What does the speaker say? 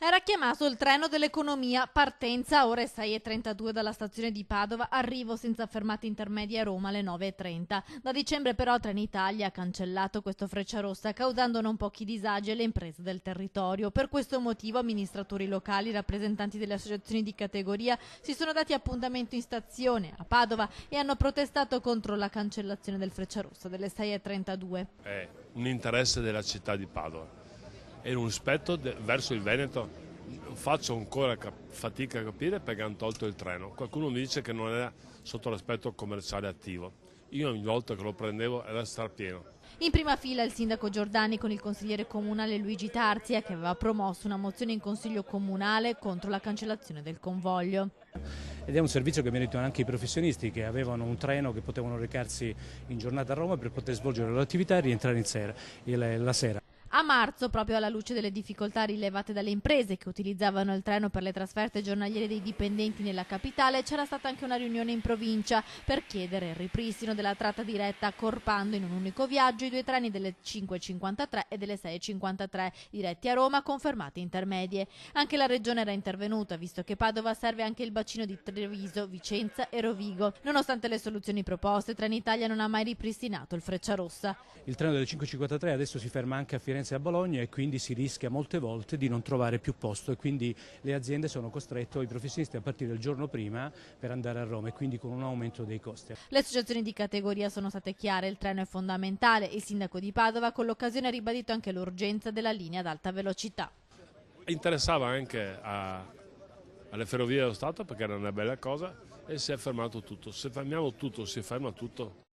Era chiamato il treno dell'economia, partenza ore 6:32 dalla stazione di Padova, arrivo senza fermate intermedie a Roma alle 9:30. Da dicembre però Trenitalia ha cancellato questo Frecciarossa, causando non pochi disagi alle imprese del territorio. Per questo motivo amministratori locali, rappresentanti delle associazioni di categoria si sono dati appuntamento in stazione a Padova e hanno protestato contro la cancellazione del Frecciarossa delle 6:32. È un interesse della città di Padova e un rispetto verso il Veneto. Faccio ancora fatica a capire perché hanno tolto il treno. Qualcuno mi dice che non era sotto l'aspetto commerciale attivo. Io ogni volta che lo prendevo era strapieno. In prima fila il sindaco Giordani con il consigliere comunale Luigi Tarzia, che aveva promosso una mozione in consiglio comunale contro la cancellazione del convoglio. Ed è un servizio che meritano anche i professionisti che avevano un treno che potevano recarsi in giornata a Roma per poter svolgere le loro attività e rientrare la sera. A marzo, proprio alla luce delle difficoltà rilevate dalle imprese che utilizzavano il treno per le trasferte giornaliere dei dipendenti nella capitale, c'era stata anche una riunione in provincia per chiedere il ripristino della tratta diretta, accorpando in un unico viaggio i due treni delle 5:53 e delle 6:53 diretti a Roma con fermate intermedie. Anche la regione era intervenuta, visto che Padova serve anche il bacino di Treviso, Vicenza e Rovigo. Nonostante le soluzioni proposte, Trenitalia non ha mai ripristinato il Frecciarossa. Il treno delle 5:53 adesso si ferma anche a Firenze e a Bologna e quindi si rischia molte volte di non trovare più posto e quindi le aziende sono costrette, i professionisti, a partire il giorno prima per andare a Roma e quindi con un aumento dei costi. Le associazioni di categoria sono state chiare, il treno è fondamentale. Il sindaco di Padova con l'occasione ha ribadito anche l'urgenza della linea ad alta velocità. Interessava anche alle Ferrovie dello Stato perché era una bella cosa e si è fermato tutto. Se fermiamo tutto, si ferma tutto.